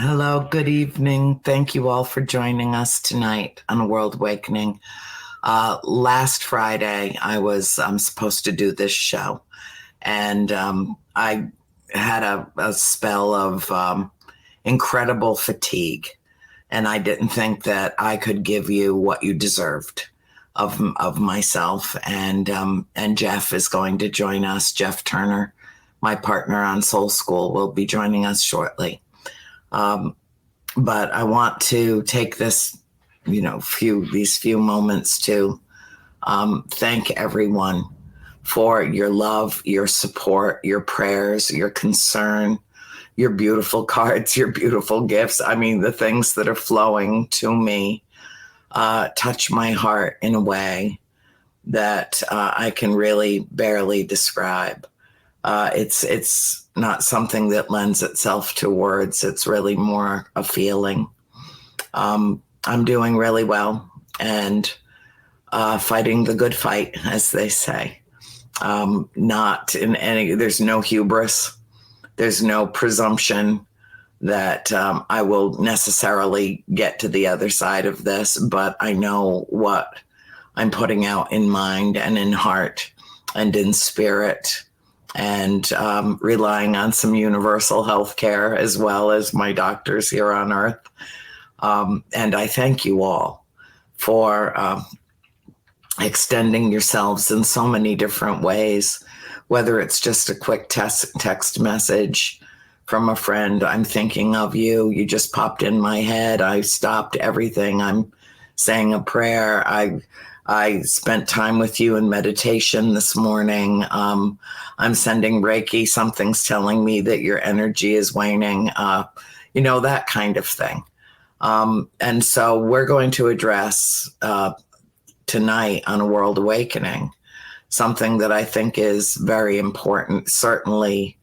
Hello, good evening. Thank you all for joining us tonight on A World Awakening. Last Friday, I'm supposed to do this show, and I had a spell of incredible fatigue, and I didn't think that I could give you what you deserved of myself. And Jeff is going to join us. Jeff Turner, my partner on Soul School, will be joining us shortly. But I want to take these few moments to thank everyone for your love, your support, your prayers, your concern, your beautiful cards, your beautiful gifts. I mean, the things that are flowing to me touch my heart in a way that I can really barely describe. It's not something that lends itself to words. It's really more a feeling. I'm doing really well and fighting the good fight, as they say. Not in any, there's no hubris. There's no presumption that I will necessarily get to the other side of this, but I know what I'm putting out in mind and in heart and in spirit, and relying on some universal health care as well as my doctors here on earth. And I thank you all for extending yourselves in so many different ways, whether it's just a quick text message from a friend. I'm thinking of you. You just popped in my head. I stopped everything. I'm saying a prayer. I spent time with you in meditation this morning. I'm sending Reiki. Something's telling me that your energy is waning, that kind of thing. And so we're going to address tonight on A World Awakening something that I think is very important, certainly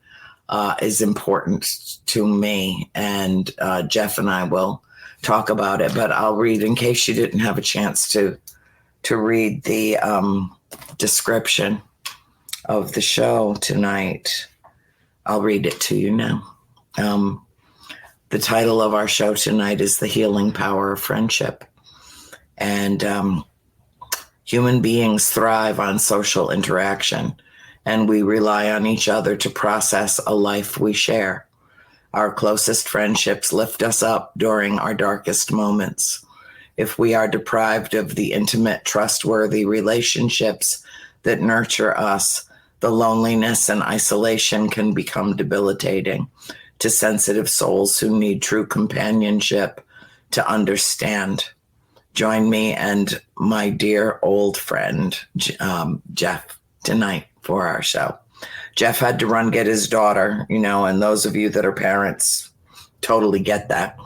is important to me. And Jeff and I will talk about it, but I'll read, in case you didn't have a chance to read the description of the show tonight. I'll read it to you now. The title of our show tonight is The Healing Power of Friendship. And human beings thrive on social interaction, and we rely on each other to process a life we share. Our closest friendships lift us up during our darkest moments. If we are deprived of the intimate, trustworthy relationships that nurture us, the loneliness and isolation can become debilitating to sensitive souls who need true companionship to understand. Join me and my dear old friend, Jeff, tonight for our show. Jeff had to run get his daughter, and those of you that are parents totally get that.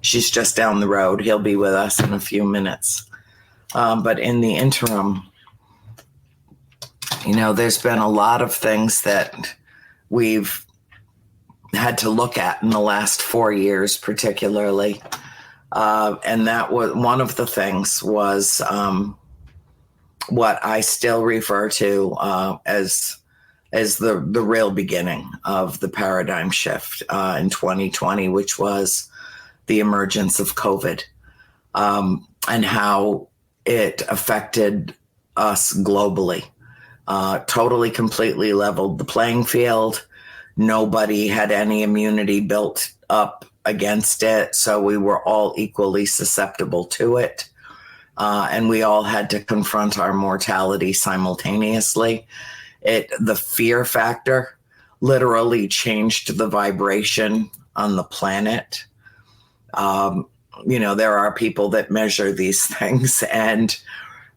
She's just down the road. He'll be with us in a few minutes. But in the interim, there's been a lot of things that we've had to look at in the last 4 years, particularly. And that was one of the things was what I still refer to as the real beginning of the paradigm shift in 2020, which was the emergence of COVID, and how it affected us globally. Totally, completely leveled the playing field. Nobody had any immunity built up against it, so we were all equally susceptible to it. And we all had to confront our mortality simultaneously. The fear factor literally changed the vibration on the planet. There are people that measure these things, and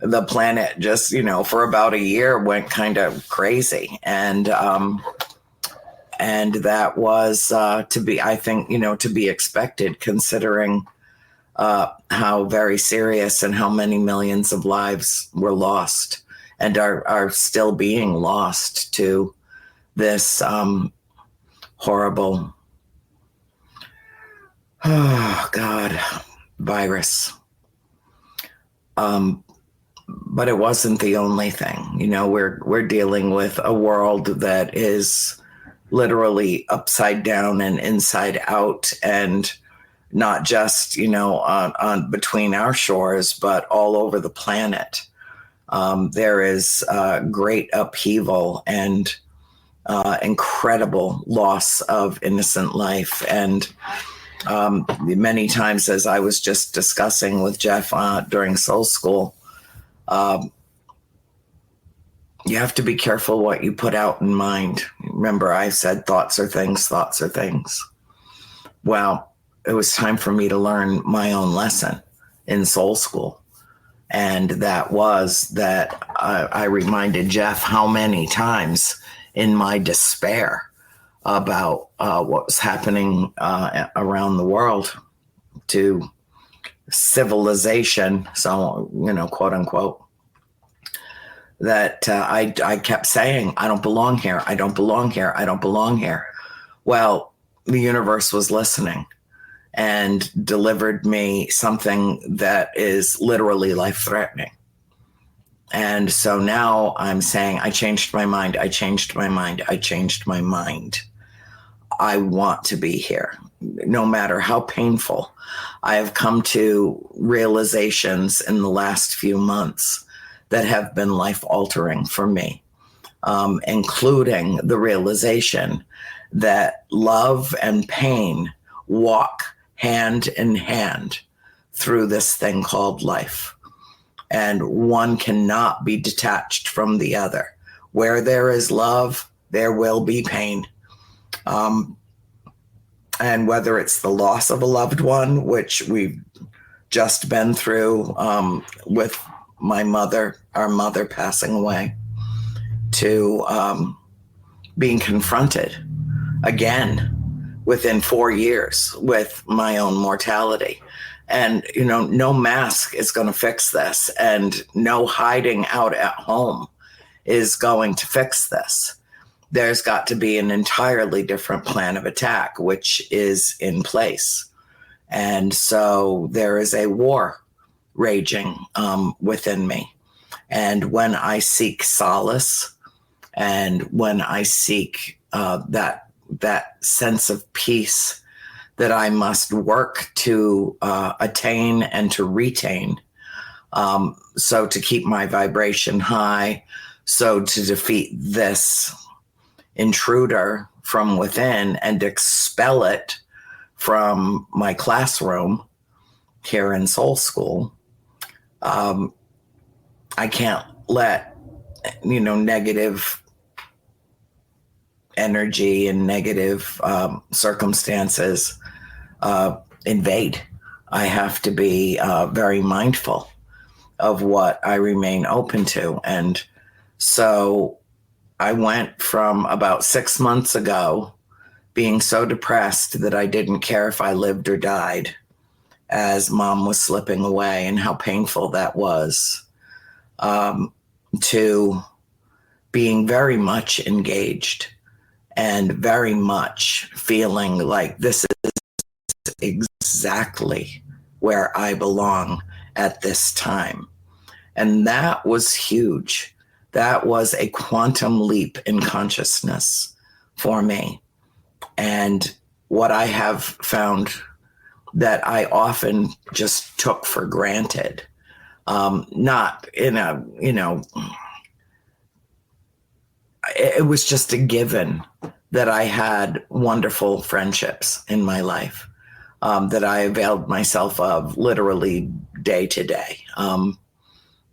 the planet just, for about a year went kind of crazy. And that was to be expected, considering how very serious and how many millions of lives were lost and are still being lost to this horrible, virus. But it wasn't the only thing. We're dealing with a world that is literally upside down and inside out, and not just, on between our shores, but all over the planet. There is great upheaval and incredible loss of innocent life. And many times, as I was just discussing with Jeff during Soul School, you have to be careful what you put out in mind. Remember, I said thoughts are things, thoughts are things. Well, it was time for me to learn my own lesson in Soul School. And that was that I reminded Jeff how many times in my despair about what was happening around the world to civilization, so, quote unquote, that I kept saying, I don't belong here. I don't belong here. I don't belong here. Well, the universe was listening and delivered me something that is literally life-threatening. And so now I'm saying, I changed my mind. I changed my mind. I changed my mind. I want to be here, no matter how painful. I have come to realizations in the last few months that have been life-altering for me, including the realization that love and pain walk hand in hand through this thing called life. And one cannot be detached from the other. Where there is love, there will be pain. And whether it's the loss of a loved one, which we've just been through with my mother, our mother passing away, to being confronted again within 4 years with my own mortality. And, no mask is going to fix this, and no hiding out at home is going to fix this. There's got to be an entirely different plan of attack, which is in place. And so there is a war raging within me. And when I seek solace, and when I seek that sense of peace that I must work to attain and to retain, so to keep my vibration high, so to defeat this intruder from within and expel it from my classroom here in Soul School, I can't let negative energy and negative circumstances invade. I have to be very mindful of what I remain open to. And so I went from about 6 months ago being so depressed that I didn't care if I lived or died as Mom was slipping away and how painful that was, to being very much engaged and very much feeling like this is exactly where I belong at this time. And that was huge. That was a quantum leap in consciousness for me. And what I have found that I often just took for granted, not in a, it was just a given that I had wonderful friendships in my life, that I availed myself of literally day to day.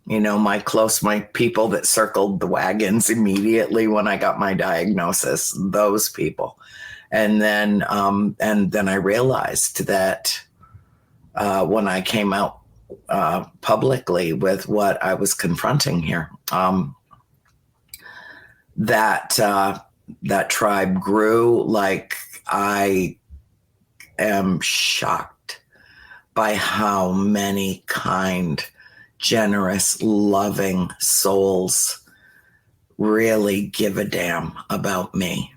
My people that circled the wagons immediately when I got my diagnosis, those people. And then I realized that when I came out publicly with what I was confronting here, that tribe grew. Like, I am shocked by how many kind, generous, loving souls really give a damn about me.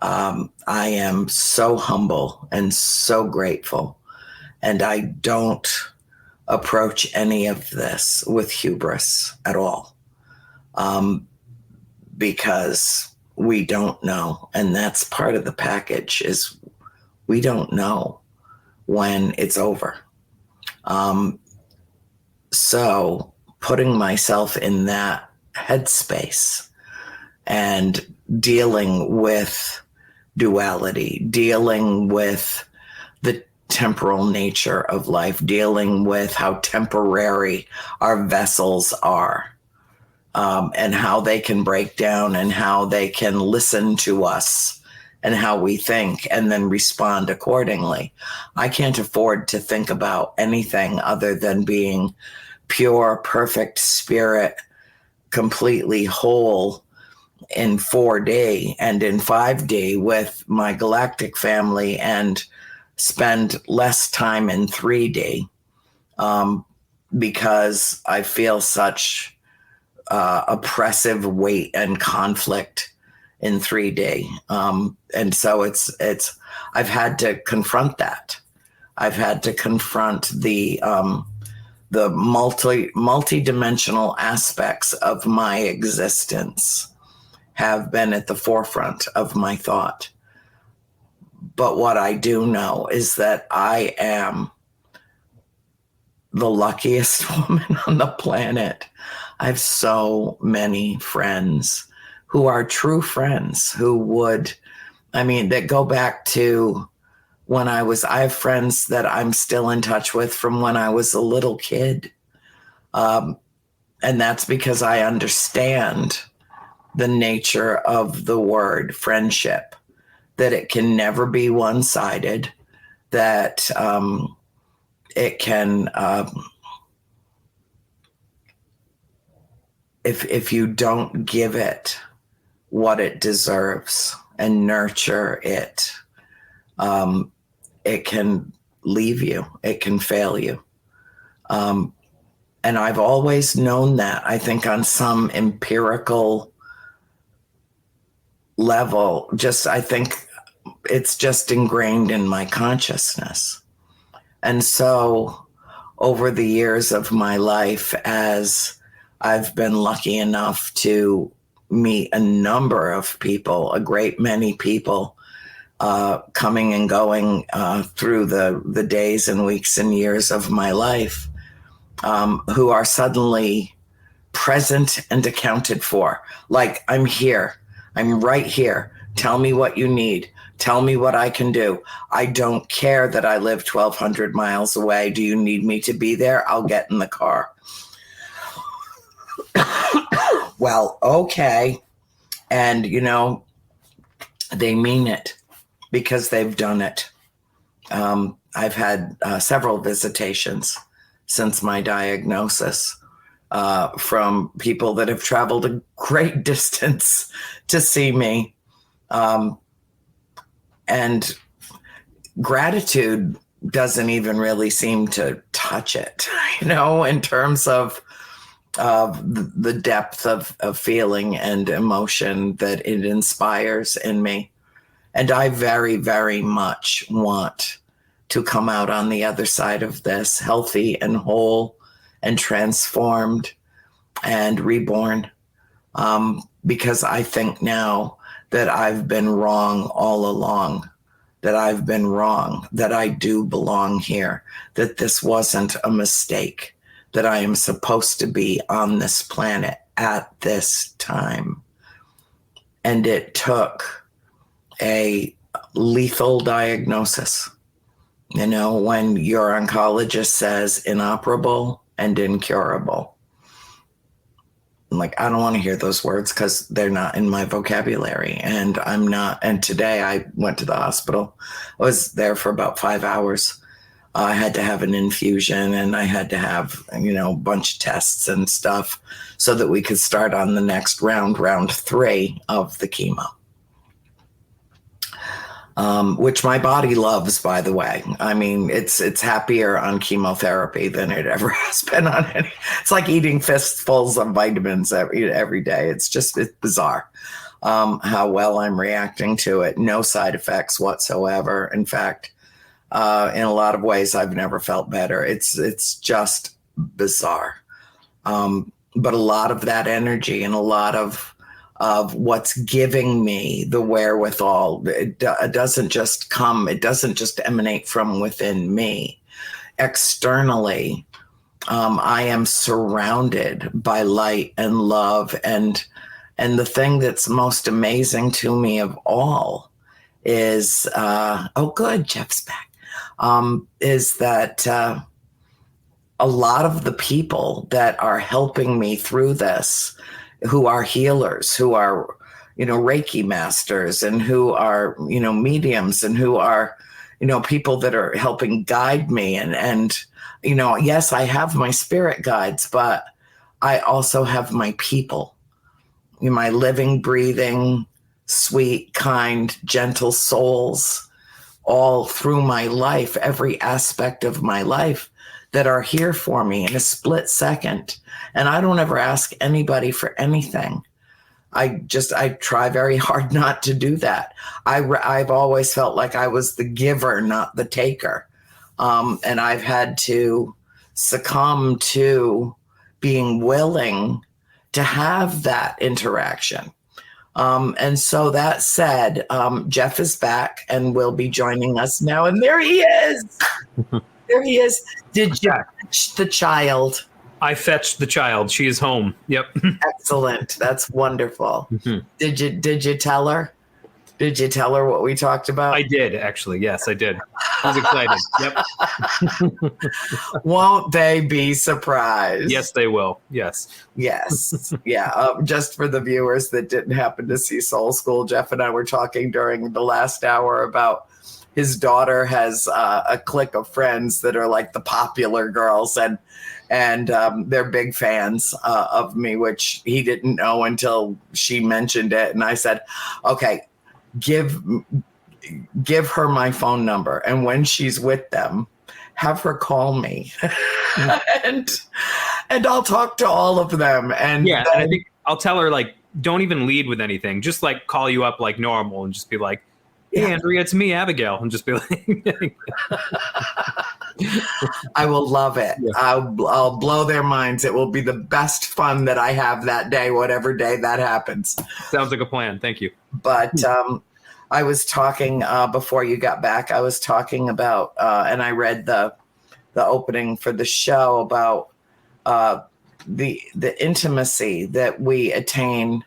I am so humble and so grateful, and I don't approach any of this with hubris at all, because we don't know, and that's part of the package. Is we don't know. when it's over. So putting myself in that headspace and dealing with duality, dealing with the temporal nature of life, dealing with how temporary our vessels are, and how they can break down and how they can listen to us and how we think and then respond accordingly. I can't afford to think about anything other than being pure, perfect spirit, completely whole in 4D and in 5D with my galactic family, and spend less time in 3D, because I feel such oppressive weight and conflict in 3D. And so I've had to confront that. I've had to confront the multi-dimensional aspects of my existence have been at the forefront of my thought. But what I do know is that I am the luckiest woman on the planet. I have so many friends who are true friends that go back to when I have friends that I'm still in touch with from when I was a little kid. And that's because I understand the nature of the word friendship, that it can never be one-sided, that it can, if you don't give it what it deserves and nurture it, it can leave you, it can fail you. And I've always known that, I think on some empirical level, I think it's just ingrained in my consciousness. And so over the years of my life, as I've been lucky enough to meet a number of people, a great many people, coming and going through the days and weeks and years of my life, who are suddenly present and accounted for. Like, I'm here. I'm right here. Tell me what you need. Tell me what I can do. I don't care that I live 1,200 miles away. Do you need me to be there? I'll get in the car. Well, okay. And, they mean it because they've done it. I've had several visitations since my diagnosis, from people that have traveled a great distance to see me. And gratitude doesn't even really seem to touch it, in terms of the depth of feeling and emotion that it inspires in me. And I very, very much want to come out on the other side of this healthy and whole and transformed and reborn, because I think now that I've been wrong all along, that I've been wrong, that I do belong here, that this wasn't a mistake, that I am supposed to be on this planet at this time. And it took a lethal diagnosis. When your oncologist says inoperable and incurable, I'm like, I don't want to hear those words because they're not in my vocabulary. And I'm not. And today I went to the hospital. I was there for about 5 hours. I had to have an infusion and I had to have, a bunch of tests and stuff so that we could start on the next round 3 of the chemo. Which my body loves, by the way. I mean, it's happier on chemotherapy than it ever has been on any. It's like eating fistfuls of vitamins every day. It's bizarre how well I'm reacting to it. No side effects whatsoever. In fact, in a lot of ways, I've never felt better. It's just bizarre. But a lot of that energy and a lot of of what's giving me the wherewithal. It doesn't just emanate from within me. Externally, I am surrounded by light and love, and the thing that's most amazing to me of all is oh, good, Jeff's back. Is that a lot of the people that are helping me through this, who are healers, who are, Reiki masters, and who are, mediums, and who are, people that are helping guide me. And, yes, I have my spirit guides, but I also have my people, my living, breathing, sweet, kind, gentle souls all through my life, every aspect of my life, that are here for me in a split second. And I don't ever ask anybody for anything. I try very hard not to do that. I've always felt like I was the giver, not the taker. And I've had to succumb to being willing to have that interaction. And so that said, Jeff is back and will be joining us now. And there he is. There he is. Did you fetch the child? I fetched the child. She is home. Yep. Excellent. That's wonderful. Mm-hmm. Did you tell her? Did you tell her what we talked about? I did, actually. Yes, I did. I was excited. Yep. Won't they be surprised? Yes, they will. Yes. Yes. Yeah. Just for the viewers that didn't happen to see Soul School, Jeff and I were talking during the last hour about his daughter has a clique of friends that are like the popular girls, and they're big fans of me, which he didn't know until she mentioned it. And I said, okay, give her my phone number, and when she's with them, have her call me. and I'll talk to all of them. And yeah, and I think I'll tell her, like, don't even lead with anything. Just like call you up like normal and just be like, hey, Andrea, it's me, Abigail. And just be like, I will love it. Yeah. I'll blow their minds. It will be the best fun that I have that day, whatever day that happens. Sounds like a plan. Thank you. But I was talking before you got back. I was talking about, and I read the opening for the show about the intimacy that we attain,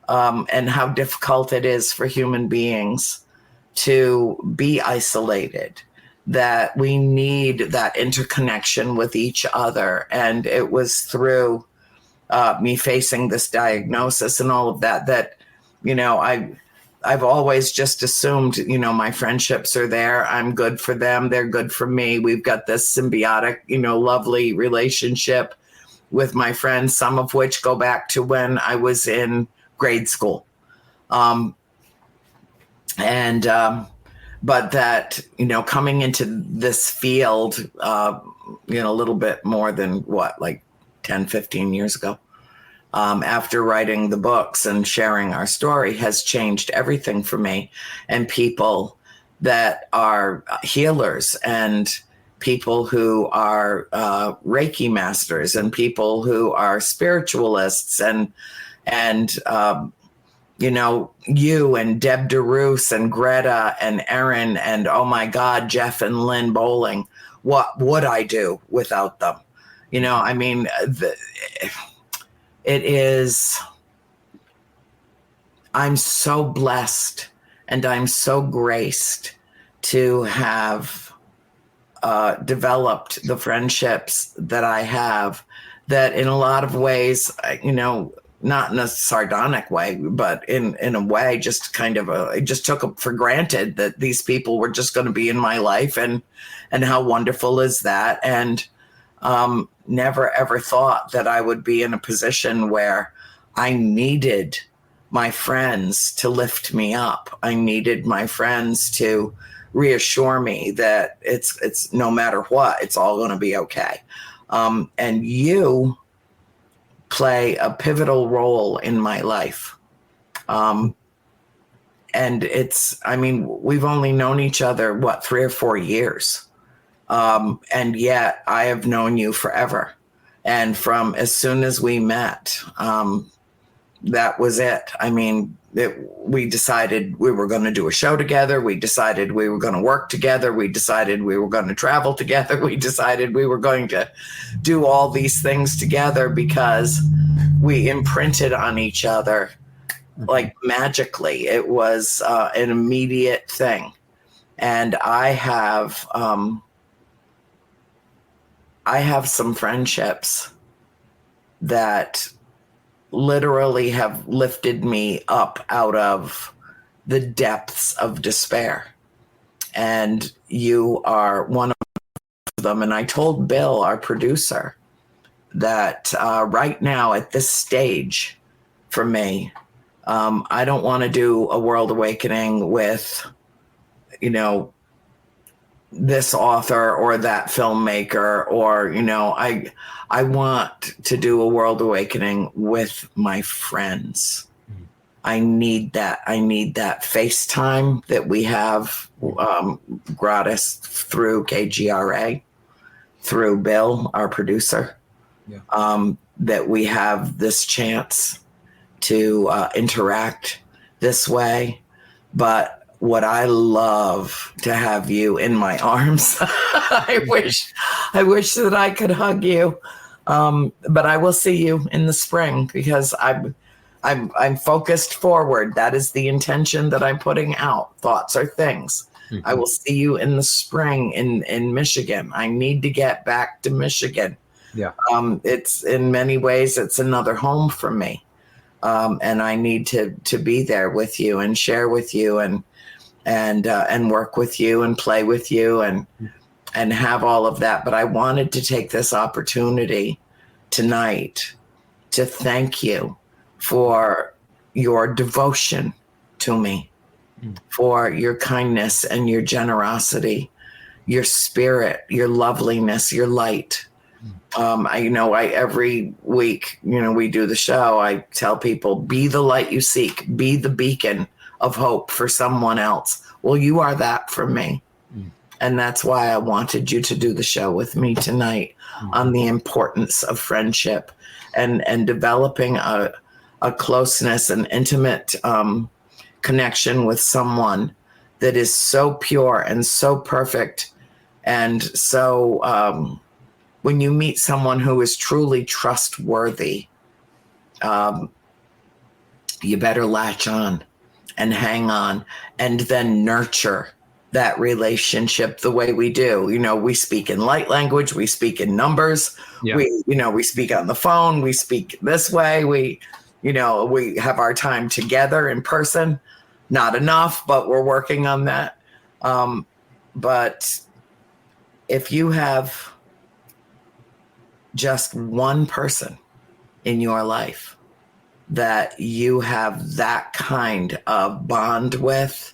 and how difficult it is for human beings to be isolated, that we need that interconnection with each other. And it was through me facing this diagnosis and all of that, I've always just assumed, my friendships are there. I'm good for them. They're good for me. We've got this symbiotic, lovely relationship with my friends, some of which go back to when I was in grade school. But that, coming into this field, a little bit more than like 10, 15 years ago, after writing the books and sharing our story, has changed everything for me. And people that are healers, and people who are Reiki masters, and people who are spiritualists, and you and Deb DeRoos and Greta and Erin and, oh my God, Jeff and Lynn Bowling. What would I do without them? It is, I'm so blessed and I'm so graced to have developed the friendships that I have, that in a lot of ways, not in a sardonic way, but in a way, just kind of I just took it for granted that these people were just going to be in my life, and how wonderful is that? And never ever thought that I would be in a position where I needed my friends to lift me up. I needed my friends to reassure me that it's no matter what, it's all going to be okay. And you play a pivotal role in my life. And we've only known each other, 3 or 4 years. And yet I have known you forever. And from as soon as we met, that was it. I mean, we decided we were going to do a show together. We decided we were going to work together. We decided we were going to travel together. We decided we were going to do all these things together because we imprinted on each other like magically. It was an immediate thing. And I have some friendships that literally have lifted me up out of the depths of despair. And you are one of them. And I told Bill, our producer, that right now at this stage for me, I don't want to do a world awakening with, you know, this author or that filmmaker, or, you know, I want to do a world awakening with my friends. I need that. I need that FaceTime that we have gratis through KGRA, through Bill, our producer, that we have this chance to interact this way. But what I love to have you in my arms. I wish that I could hug you. But I will see you in the spring because I'm focused forward. That is the intention that I'm putting out. Thoughts are things. I will see you in the spring in Michigan. I need to get back to Michigan. Yeah. It's in many ways, it's another home for me. And I need to be there with you and share with you and work with you and play with you and have all of that. But I wanted to take this opportunity tonight to thank you for your devotion to me, for your kindness and your generosity, your spirit, your loveliness, your light. I every week, we do the show. I tell people, be the light you seek, be the beacon of hope for someone else. Well, you are that for me. And that's why I wanted you to do the show with me tonight on the importance of friendship and developing a closeness and intimate connection with someone that is so pure and so perfect. And so when you meet someone who is truly trustworthy, you better latch on and hang on and then nurture that relationship the way we do. We speak in light language, we speak in numbers, we speak on the phone, we speak this way, we have our time together in person. Not enough, but we're working on that. But if you have just one person in your life that you have that kind of bond with,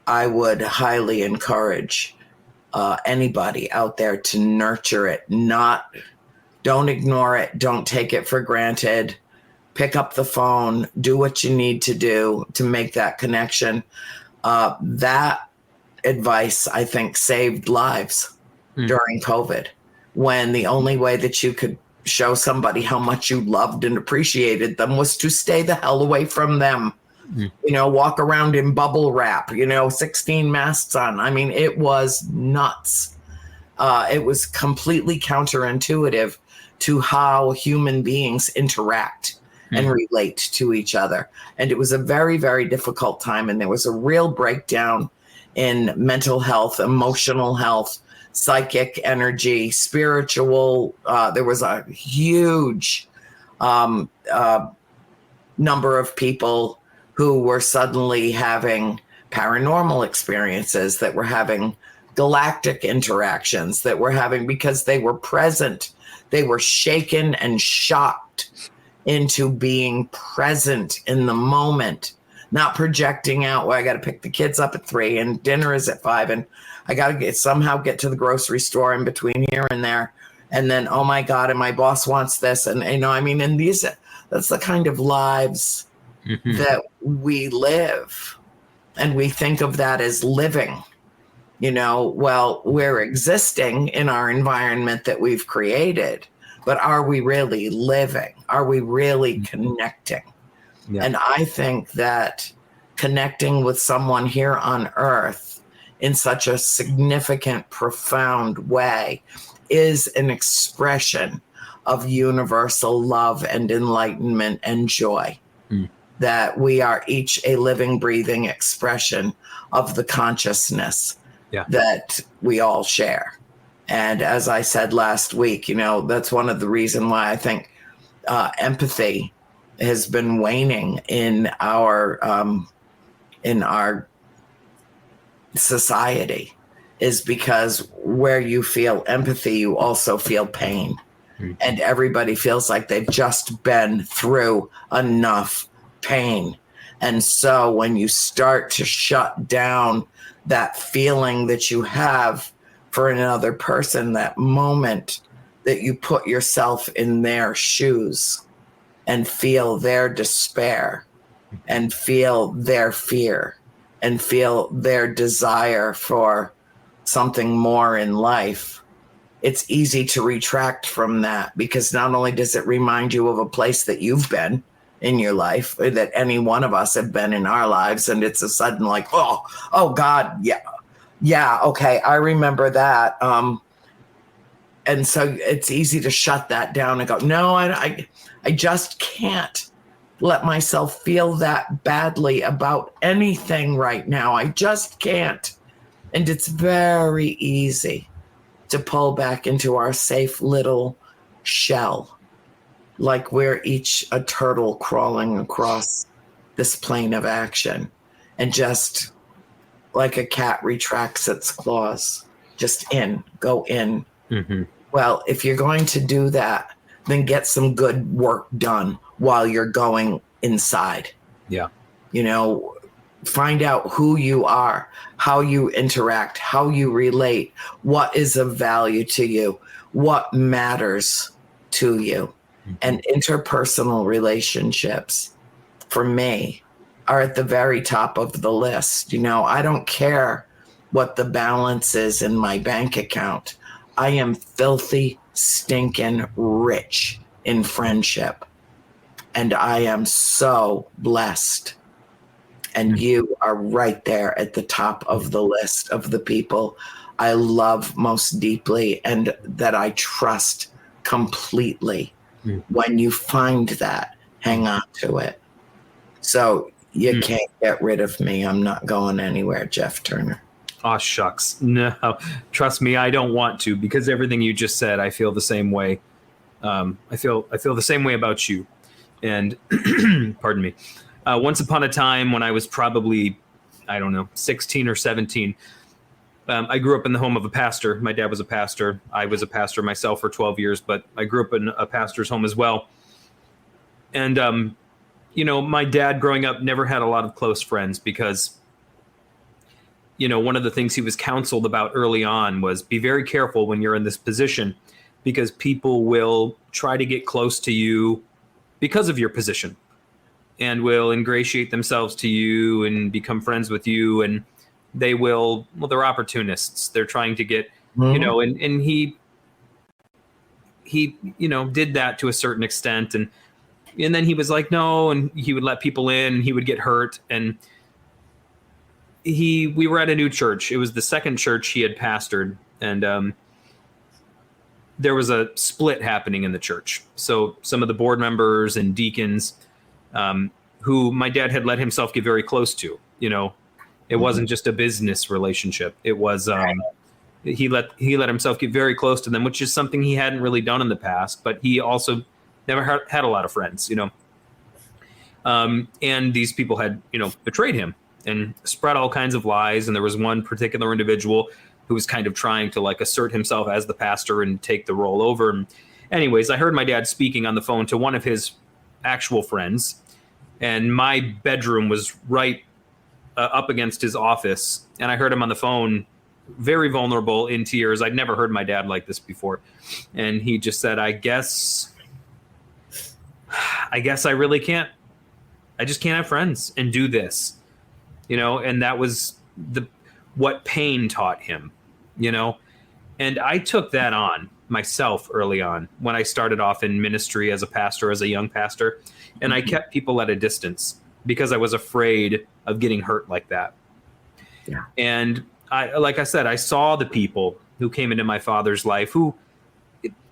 I would highly encourage anybody out there to nurture it. Don't ignore it. Don't take it for granted. Pick up the phone. Do what you need to do to make that connection. That advice, I think, saved lives during COVID, when the only way that you could show somebody how much you loved and appreciated them was to stay the hell away from them. Walk around in bubble wrap, 16 masks on. I mean, it was nuts. It was completely counterintuitive to how human beings interact and relate to each other. And it was a very, very difficult time. And there was a real breakdown in mental health, emotional health, psychic energy, spiritual. There was a huge number of people who were suddenly having paranormal experiences, that were having galactic interactions, that were having, because they were present, they were shaken and shocked into being present in the moment, not projecting out, well, I got to pick the kids up at 3 and dinner is at 5 and I got to somehow get to the grocery store in between here and there. And then, oh my God, and my boss wants this. And, and that's the kind of lives that we live. And we think of that as living, well, we're existing in our environment that we've created, but are we really living? Are we really connecting? Yeah. And I think that connecting with someone here on earth in such a significant, profound way is an expression of universal love and enlightenment and joy. That we are each a living, breathing expression of the consciousness that we all share. And as I said last week, that's one of the reasons why I think empathy has been waning in our society, is because where you feel empathy, you also feel pain. And everybody feels like they've just been through enough pain. And so when you start to shut down that feeling that you have for another person, that moment that you put yourself in their shoes and feel their despair and feel their fear and feel their desire for something more in life, it's easy to retract from that, because not only does it remind you of a place that you've been in your life, or that any one of us have been in our lives, and it's a sudden like, oh God, yeah, okay, I remember that. And so it's easy to shut that down and go, no, I just can't let myself feel that badly about anything right now. I just can't. And it's very easy to pull back into our safe little shell, like we're each a turtle crawling across this plane of action, and just like a cat retracts its claws, just go in. Well, if you're going to do that, then get some good work done while you're going inside. Find out who you are, how you interact, how you relate, what is of value to you, what matters to you. And interpersonal relationships, for me, are at the very top of the list. I don't care what the balance is in my bank account. I am filthy, stinking rich in friendship. And I am so blessed. And you are right there at the top of the list of the people I love most deeply and that I trust completely. When you find that, hang on to it. So you can't get rid of me. I'm not going anywhere, Jeff Turner. Oh, shucks. No, trust me, I don't want to, because everything you just said, I feel the same way. I feel the same way about you. And pardon me. Once upon a time, when I was probably, 16 or 17, I grew up in the home of a pastor. My dad was a pastor. I was a pastor myself for 12 years, but I grew up in a pastor's home as well. And, my dad growing up never had a lot of close friends because, one of the things he was counseled about early on was be very careful when you're in this position, because people will try to get close to you because of your position, and will ingratiate themselves to you and become friends with you. And they're opportunists. They're trying to get, and he did that to a certain extent. And then he was like, no, and he would let people in and he would get hurt. And we were at a new church. It was the second church he had pastored. And, there was a split happening in the church. So some of the board members and deacons, who my dad had let himself get very close to, it wasn't just a business relationship. It was, he let himself get very close to them, which is something he hadn't really done in the past, but he also never had a lot of friends, and these people had, betrayed him and spread all kinds of lies. And there was one particular individual who was kind of trying to assert himself as the pastor and take the role over. And anyways, I heard my dad speaking on the phone to one of his actual friends, and my bedroom was right up against his office. And I heard him on the phone, very vulnerable, in tears. I'd never heard my dad like this before. And he just said, I guess I really can't. I just can't have friends and do this, and that was what pain taught him, and I took that on myself early on when I started off in ministry as a pastor, as a young pastor. And I kept people at a distance because I was afraid of getting hurt like that. Yeah. And like I said, I saw the people who came into my father's life who,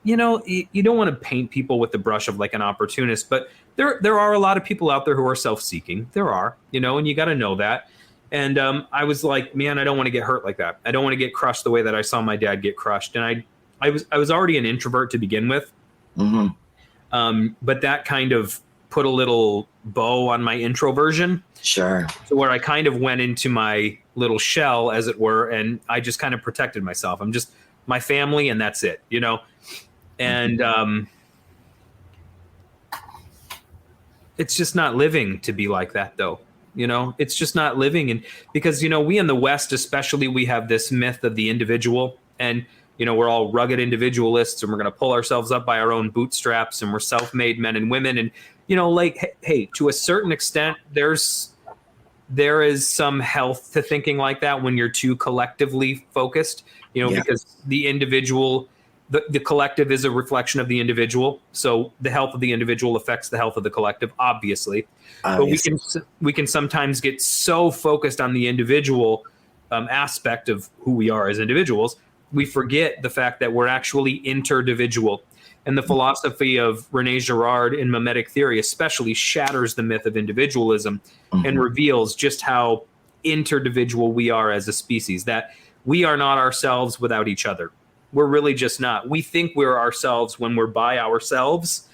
you don't want to paint people with the brush of like an opportunist, but there are a lot of people out there who are self-seeking. There are, and you got to know that. And I was like, man, I don't want to get hurt like that. I don't want to get crushed the way that I saw my dad get crushed. And I was already an introvert to begin with. But that kind of put a little bow on my introversion. Sure. So where I kind of went into my little shell, as it were, and I just kind of protected myself. I'm just my family, and that's it, And it's just not living to be like that, though. It's just not living. And because, we in the West, especially, we have this myth of the individual, and, we're all rugged individualists, and we're going to pull ourselves up by our own bootstraps, and we're self-made men and women. And, hey, to a certain extent, there is some health to thinking like that when you're too collectively focused, because the individual, the collective is a reflection of the individual. So the health of the individual affects the health of the collective, obviously. But we can sometimes get so focused on the individual aspect of who we are as individuals, we forget the fact that we're actually interdividual. And the philosophy of Rene Girard in mimetic theory especially shatters the myth of individualism and reveals just how interdividual we are as a species, that we are not ourselves without each other. We're really just not. We think we're ourselves when we're by ourselves.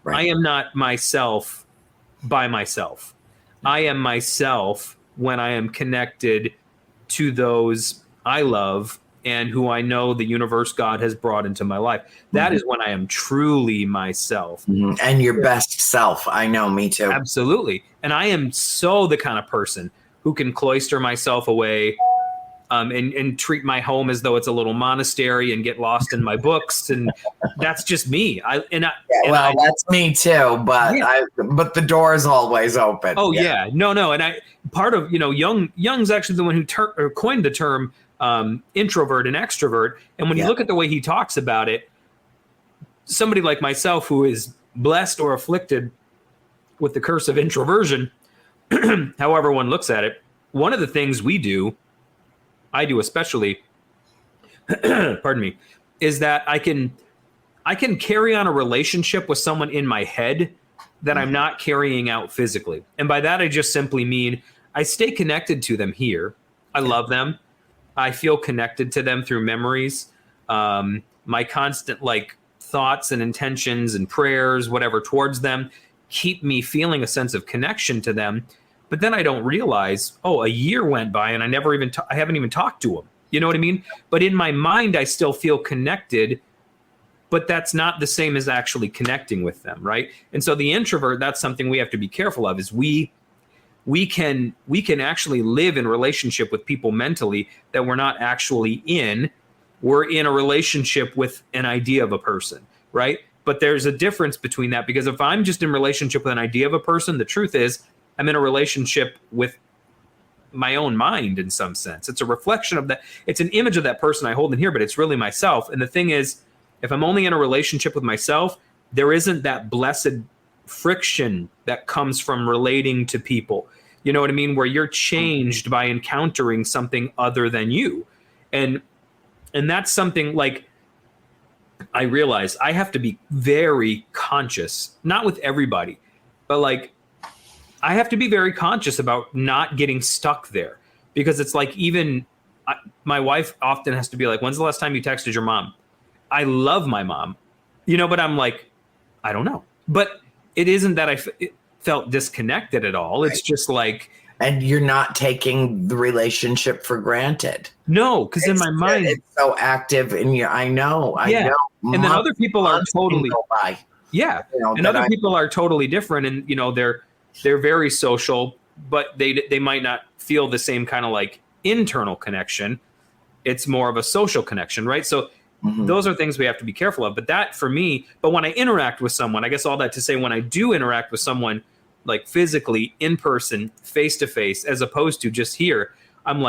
Right. I am not myself by myself. I am myself when I am connected to those I love and who I know the universe God has brought into my life. That is when I am truly myself. And your best self. I know, me too. Absolutely. And I am so the kind of person who can cloister myself away and treat my home as though it's a little monastery and get lost in my books. And that's just me. That's me too. But but the door is always open. Oh, yeah. No. And part of, Jung's actually the one who coined the term introvert and extrovert. And when you look at the way he talks about it, somebody like myself who is blessed or afflicted with the curse of introversion, however one looks at it, one of the things I do especially, pardon me, is that I can carry on a relationship with someone in my head that I'm not carrying out physically. And by that, I just simply mean I stay connected to them here. I love them. I feel connected to them through memories. My constant thoughts and intentions and prayers, whatever, towards them keep me feeling a sense of connection to them. But then I don't realize, a year went by and I haven't even talked to them. You know what I mean? But in my mind, I still feel connected, but that's not the same as actually connecting with them, right? And so the introvert, that's something we have to be careful of, is we can actually live in relationship with people mentally that we're not actually in. We're in a relationship with an idea of a person, right? But there's a difference between that, because if I'm just in relationship with an idea of a person, the truth is I'm in a relationship with my own mind in some sense. It's a reflection of that. It's an image of that person I hold in here, but it's really myself. And the thing is, if I'm only in a relationship with myself, there isn't that blessed friction that comes from relating to people. You know what I mean? Where you're changed by encountering something other than you. And that's something I realize I have to be very conscious, not with everybody, but I have to be very conscious about not getting stuck there, because it's my wife often has to be like, when's the last time you texted your mom? I love my mom, but I'm I don't know. But it isn't that I felt disconnected at all. It's just and you're not taking the relationship for granted. No, because in my mind, it's so active in you. I know. And then other people are totally, and other people are totally different. And, they're very social, but they might not feel the same kind of internal connection. It's more of a social connection, right? So those are things we have to be careful of. But that for me, but when I interact with someone, I guess all that to say, when I do interact with someone physically, in person, face to face, as opposed to just here, I'm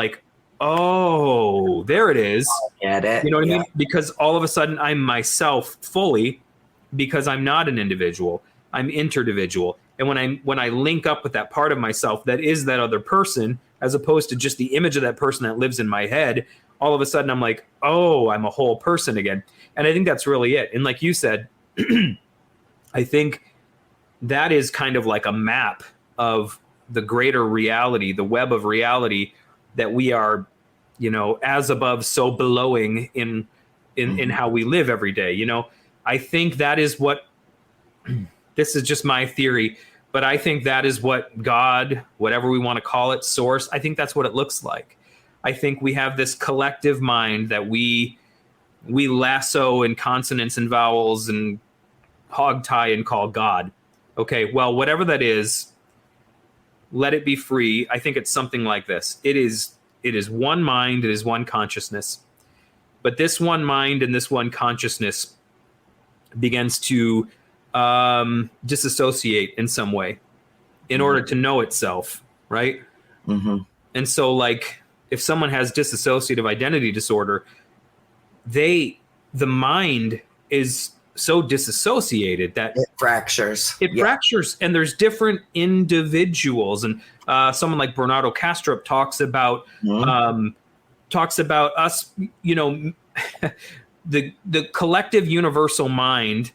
oh, there it is. Get it? You know what I Yeah. mean? Because all of a sudden I'm myself fully, because I'm not an individual. I'm interdividual. And when I link up with that part of myself that is that other person, as opposed to just the image of that person that lives in my head, all of a sudden I'm like, oh, I'm a whole person again. And I think that's really it. And like you said, I think that is kind of like a map of the greater reality, the web of reality that we are, as above, so belowing in how we live every day. I think that is what, this is just my theory, but I think that is what God, whatever we want to call it, source, I think that's what it looks like. I think we have this collective mind that we lasso in consonants and vowels and hog tie and call God. Okay, well, whatever that is, let it be free. I think it's something like this. It is one mind, it is one consciousness. But this one mind and this one consciousness begins to disassociate in some way in order to know itself, right? Mm-hmm. And so, like, if someone has dissociative identity disorder, the mind is so disassociated that It fractures. it fractures, and there's different individuals. And someone like Bernardo Kastrup talks about us, the collective universal mind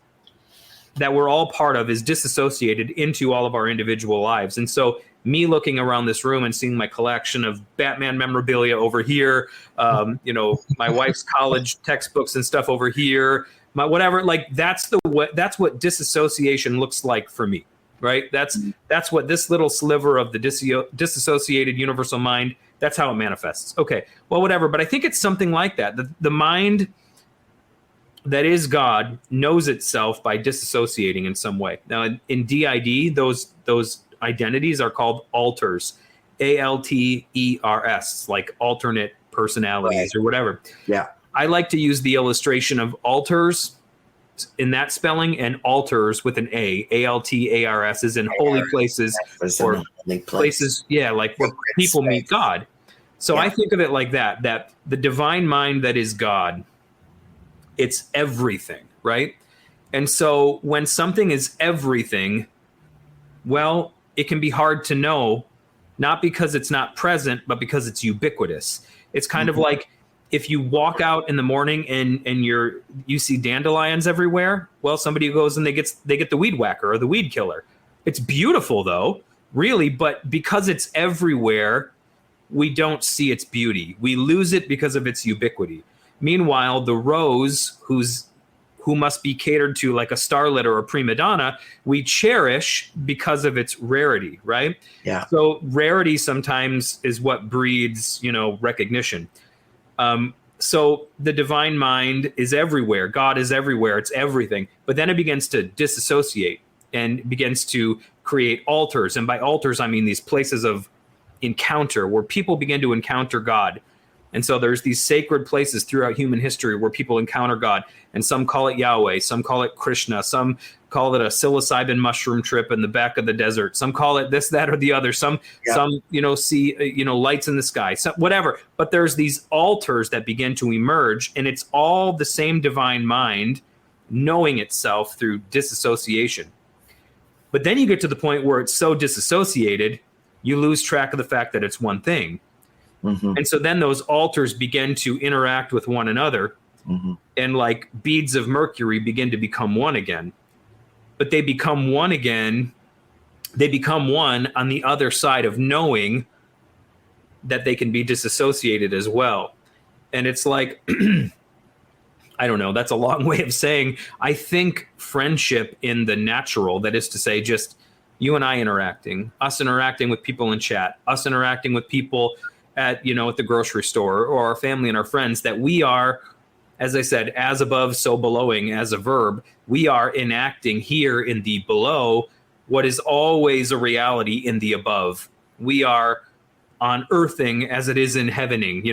that we're all part of is disassociated into all of our individual lives. And so me looking around this room and seeing my collection of Batman memorabilia over here, my wife's college textbooks and stuff over here, my whatever, like that's what disassociation looks like for me, right? That's what this little sliver of the disassociated universal mind, that's how it manifests. Okay, well, whatever. But I think it's something like that. The mind that is God knows itself by disassociating in some way. Now, in DID, those identities are called alters, ALTERS, like alternate personalities, right, or whatever. Yeah. I like to use the illustration of altars in that spelling and altars with an A, ALTARS, is in holy places or places, like where people meet God. So I think of it like that the divine mind that is God, it's everything, right? And so when something is everything, well, it can be hard to know, not because it's not present, but because it's ubiquitous. It's kind of like if you walk out in the morning and you see dandelions everywhere, well, somebody goes and they get the weed whacker or the weed killer. It's beautiful though, really, but because it's everywhere, we don't see its beauty. We lose it because of its ubiquity. Meanwhile, the rose, who must be catered to like a starlet or a prima donna, we cherish because of its rarity, right? Yeah. So rarity sometimes is what breeds, recognition. So the divine mind is everywhere. God is everywhere. It's everything. But then it begins to disassociate and begins to create altars. And by altars, I mean these places of encounter where people begin to encounter God. And so there's these sacred places throughout human history where people encounter God, and some call it Yahweh, some call it Krishna, some call it a psilocybin mushroom trip in the back of the desert, some call it this, that, or the other, some see lights in the sky, so whatever. But there's these altars that begin to emerge, and it's all the same divine mind knowing itself through disassociation. But then you get to the point where it's so disassociated, you lose track of the fact that it's one thing. And so then those altars begin to interact with one another, and like beads of mercury begin to become one again. But they become one again. They become one on the other side of knowing that they can be disassociated as well. And it's like, I don't know, that's a long way of saying, I think friendship in the natural, that is to say, just you and I interacting, us interacting with people in chat, us interacting with people at the grocery store, or our family and our friends, that we are, as I said, as above, so belowing as a verb. We are enacting here in the below what is always a reality in the above. We are unearthing as it is in heavening.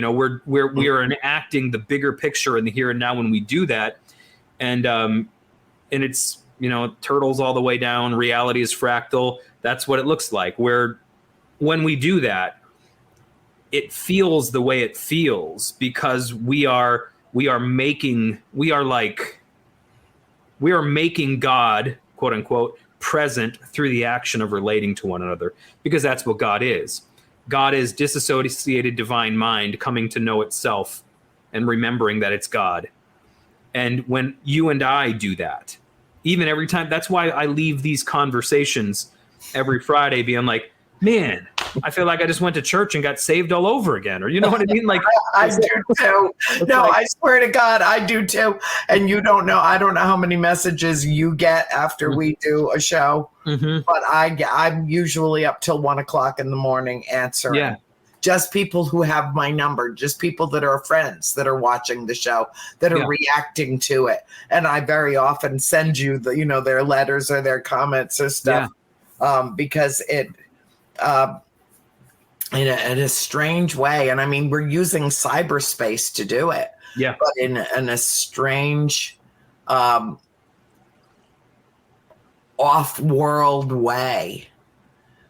We are enacting the bigger picture in the here and now when we do that. And it's, turtles all the way down. Reality is fractal. That's what it looks like. Where when we do that, it feels the way it feels because we are making God, quote unquote, present through the action of relating to one another, because that's what God is. God is disassociated divine mind coming to know itself and remembering that it's God. And when you and I do that, even every time, that's why I leave these conversations every Friday being like, man, I feel like I just went to church and got saved all over again. Or you know what I mean? Like, I do too. No, like, I swear to God, I do too. And you don't know, I don't know how many messages you get after we do a show, but I'm usually up till 1:00 in the morning answering. Yeah. Just people who have my number, just people that are friends that are watching the show, that are reacting to it. And I very often send you their letters or their comments or stuff, because it, in a strange way. And I mean, we're using cyberspace to do it, but in a strange, off-world way,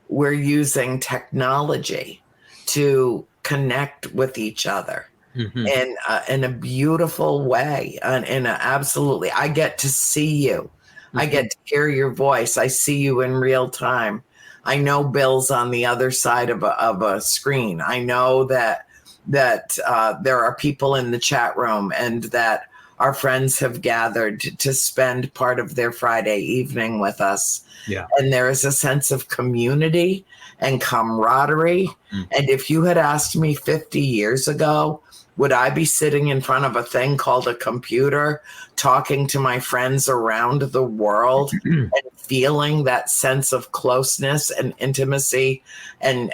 we're using technology to connect with each other in a beautiful way. And absolutely, I get to see you. I get to hear your voice. I see you in real time. I know Bill's on the other side of a screen. I know that there are people in the chat room, and that our friends have gathered to spend part of their Friday evening with us. Yeah. And there is a sense of community and camaraderie. And if you had asked me 50 years ago, would I be sitting in front of a thing called a computer, talking to my friends around the world and feeling that sense of closeness and intimacy and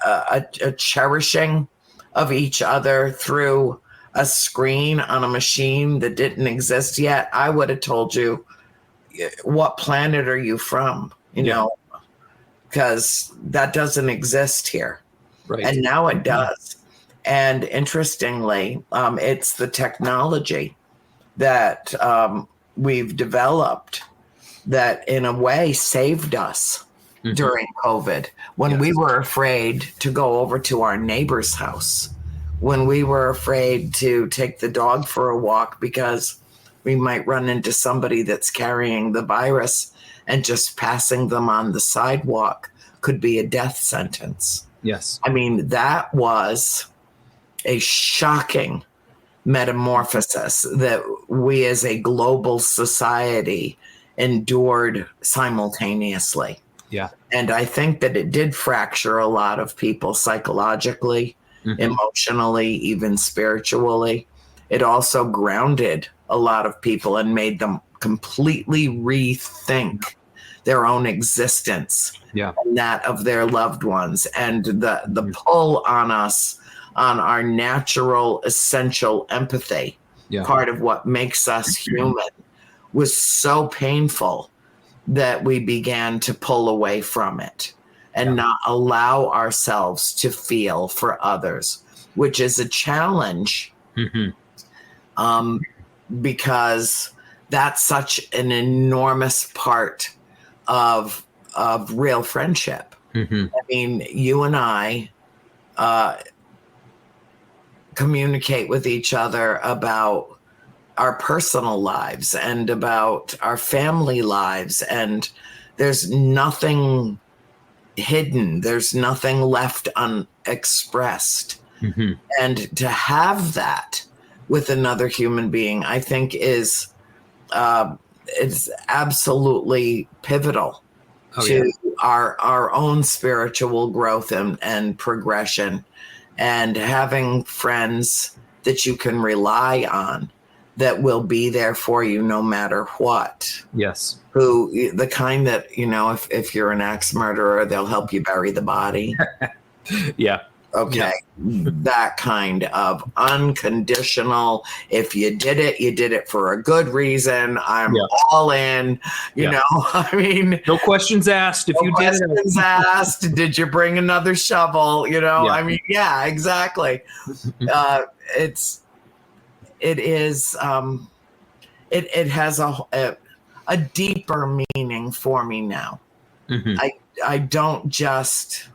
a cherishing of each other through a screen on a machine that didn't exist yet, I would have told you, what planet are you from? You know, because that doesn't exist here. Right. And now it does. And interestingly, it's the technology that we've developed that in a way saved us during COVID, when we were afraid to go over to our neighbor's house, when we were afraid to take the dog for a walk because we might run into somebody that's carrying the virus, and just passing them on the sidewalk could be a death sentence. Yes. I mean, that was a shocking metamorphosis that we as a global society endured simultaneously. Yeah. And I think that it did fracture a lot of people psychologically, emotionally, even spiritually. It also grounded a lot of people and made them completely rethink their own existence and that of their loved ones. And the pull on us, on our natural, essential empathy, part of what makes us human, was so painful that we began to pull away from it and not allow ourselves to feel for others, which is a challenge because that's such an enormous part of real friendship. I mean, you and I communicate with each other about our personal lives and about our family lives, and there's nothing hidden, there's nothing left unexpressed. And to have that with another human being, I think is it's absolutely pivotal to our own spiritual growth and progression, and having friends that you can rely on, that will be there for you no matter what. Yes. Who, the kind that, if you're an axe murderer, they'll help you bury the body. Okay. That kind of unconditional, if you did it for a good reason. I'm all in, you know, I mean, no questions asked. If no you did it. questions asked. Did you bring another shovel? I mean, exactly. It has a deeper meaning for me now. I don't just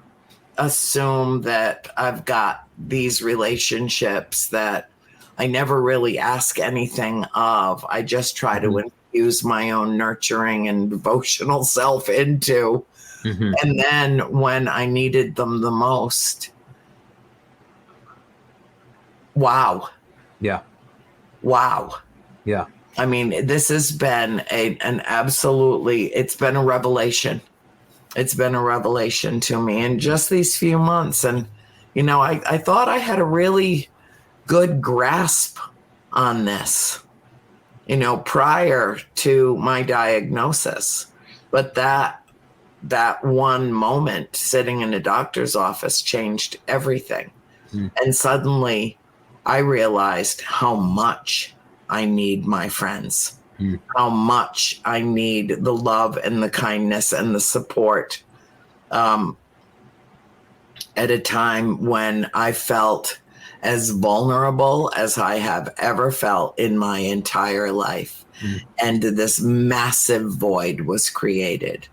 assume that I've got these relationships that I never really ask anything of. I just try to infuse my own nurturing and devotional self into. Mm-hmm. And then when I needed them the most, wow. Yeah. Wow. Yeah. I mean, this has been it's been a revelation. It's been a revelation to me in just these few months. And, I thought I had a really good grasp on this, prior to my diagnosis. But that one moment sitting in a doctor's office changed everything. And suddenly I realized how much I need my friends, how much I need the love and the kindness and the support at a time when I felt as vulnerable as I have ever felt in my entire life. And this massive void was created,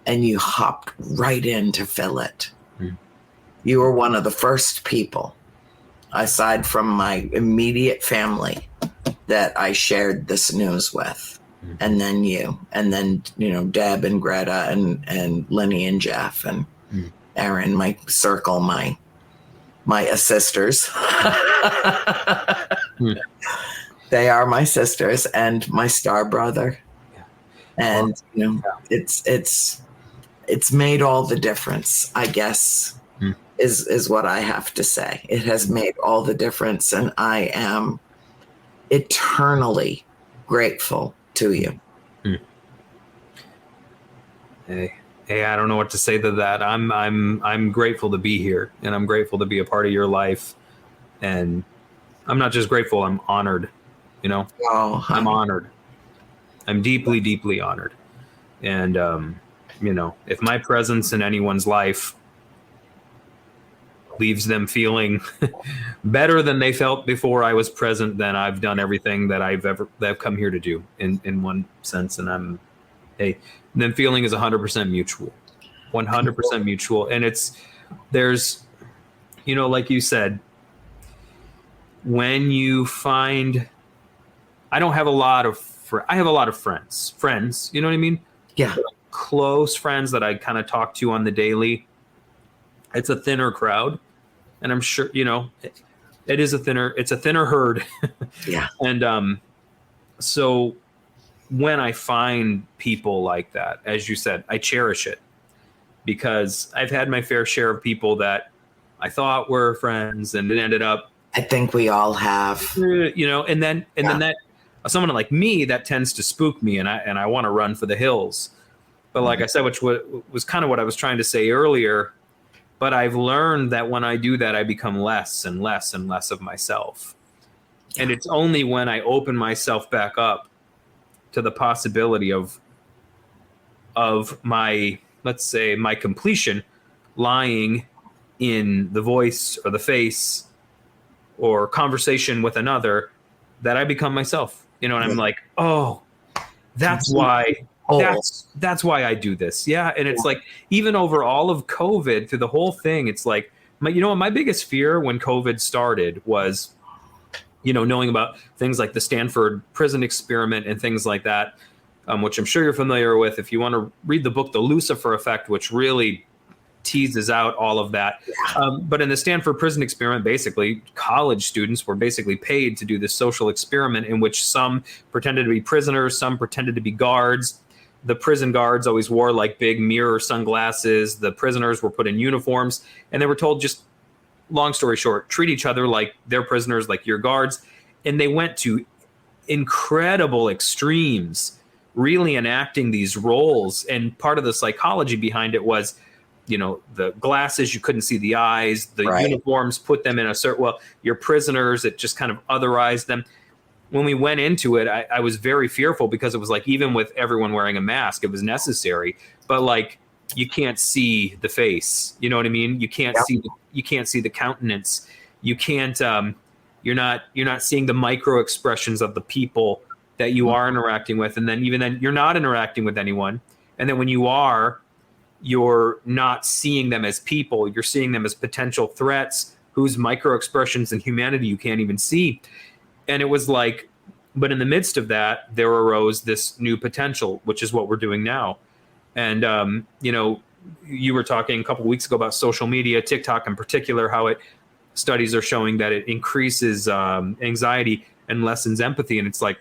and you hopped right in to fill it. You were one of the first people, aside from my immediate family, that I shared this news with. And then you, and then, Deb and Greta and Lenny and Jeff and Aaron, my circle, my sisters. They are my sisters and my star brother. And, it's made all the difference, I guess. Is what I have to say. It has made all the difference, and I am eternally grateful to you. Hey, I don't know what to say to that. I'm grateful to be here, and I'm grateful to be a part of your life. And I'm not just grateful, I'm honored. Oh, I'm honored. I'm deeply, deeply honored. And if my presence in anyone's life leaves them feeling better than they felt before I was present, then I've done everything that I've come here to do in one sense. And then feeling is 100% mutual, 100% mutual. And there's, like you said, when you find, I don't have a lot of, I have a lot of friends, you know what I mean? Yeah. Close friends that I kind of talk to on the daily. It's a thinner crowd. And I'm sure, it's a thinner herd. Yeah. And so when I find people like that, as you said, I cherish it, because I've had my fair share of people that I thought were friends, and it ended up, I think we all have, and then that someone like me, that tends to spook me, and I want to run for the hills. But like I said, which was kind of what I was trying to say earlier, but I've learned that when I do that, I become less and less and less of myself. Yeah. And it's only when I open myself back up to the possibility of my, let's say, my completion lying in the voice or the face or conversation with another, that I become myself, and I'm like, oh, that's why. That's why I do this. Yeah. And it's like, even over all of COVID, through the whole thing, it's like, my biggest fear when COVID started was, knowing about things like the Stanford prison experiment and things like that, which I'm sure you're familiar with. If you want to read the book, The Lucifer Effect, which really teases out all of that. But in the Stanford prison experiment, basically, college students were basically paid to do this social experiment in which some pretended to be prisoners, some pretended to be guards. The prison guards always wore like big mirror sunglasses. The prisoners were put in uniforms, and they were told, just long story short, treat each other like they're prisoners, like you're guards. And they went to incredible extremes, really enacting these roles. And part of the psychology behind it was, the glasses, you couldn't see the eyes, the uniforms put them in a certain, you're prisoners, it just kind of otherized them. When we went into it, I was very fearful, because it was like, even with everyone wearing a mask, it was necessary, but like, you can't see the face, you know what I mean? You can't see the countenance. You can't, you're not seeing the micro expressions of the people that you are interacting with. And then even then, you're not interacting with anyone. And then when you are, you're not seeing them as people. You're seeing them as potential threats whose micro expressions and humanity you can't even see. And it was like, but in the midst of that, there arose this new potential, which is what we're doing now. And, you were talking a couple of weeks ago about social media, TikTok in particular, how studies are showing that it increases anxiety and lessens empathy. And it's like,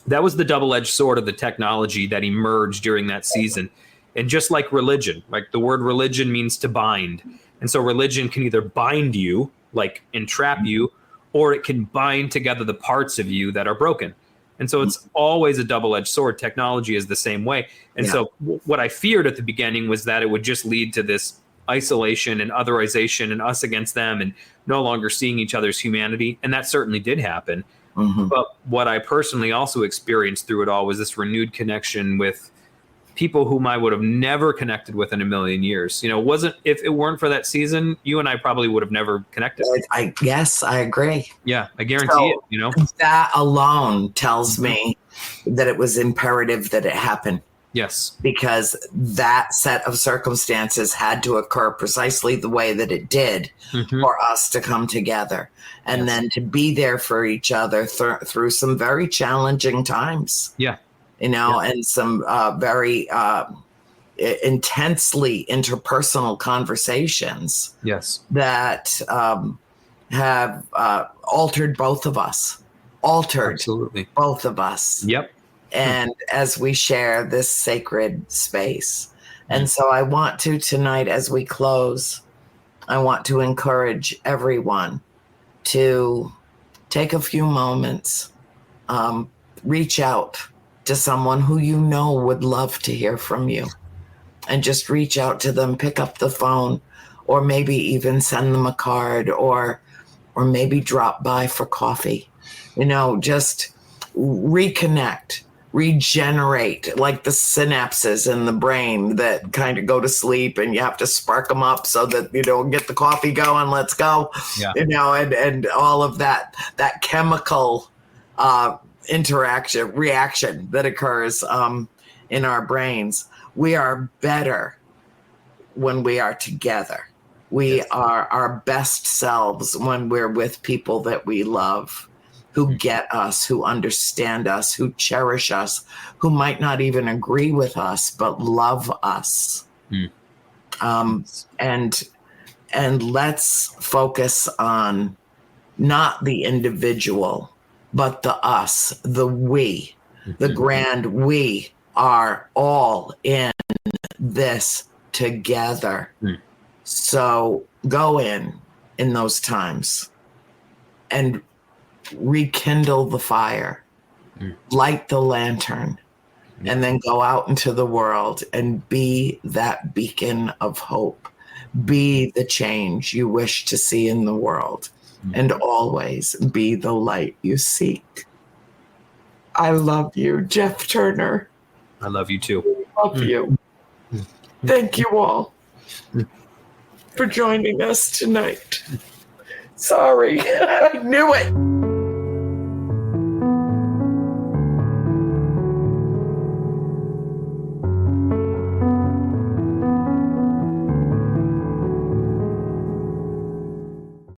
that was the double-edged sword of the technology that emerged during that season. And just like religion, like the word religion means to bind. And so religion can either bind you, like entrap you, or it can bind together the parts of you that are broken. And so it's always a double-edged sword. Technology is the same way. And so what I feared at the beginning was that it would just lead to this isolation and otherization and us against them and no longer seeing each other's humanity. And that certainly did happen. Mm-hmm. But what I personally also experienced through it all was this renewed connection with people whom I would have never connected with in a million years. If it weren't for that season, you and I probably would have never connected. Yes, I agree. Yeah, I guarantee it. That alone tells me that it was imperative that it happen. Yes. Because that set of circumstances had to occur precisely the way that it did for us to come together and then to be there for each other through some very challenging times. Yeah. And some very intensely interpersonal conversations. Yes. That have altered both of us. Absolutely. Both of us. Yep. And as we share this sacred space. And so I want to tonight, as we close, I want to encourage everyone to take a few moments, reach out to someone who you know would love to hear from you, and just reach out to them, pick up the phone, or maybe even send them a card, or maybe drop by for coffee. Just reconnect, regenerate, like the synapses in the brain that kind of go to sleep and you have to spark them up so that, get the coffee going, let's go, and all of that chemical reaction that occurs in our brains. We are better when we are together. We are our best selves when we're with people that we love, who get us, who understand us, who cherish us, who might not even agree with us, but love us. And let's focus on not the individual, but the us, the we, the grand we are all in this together. So go in those times and rekindle the fire, light the lantern, and then go out into the world and be that beacon of hope. Be the change you wish to see in the world, and always be the light you seek. I love you, Jeff Turner. I love you too. I love you. Thank you all for joining us tonight. Sorry, I knew it.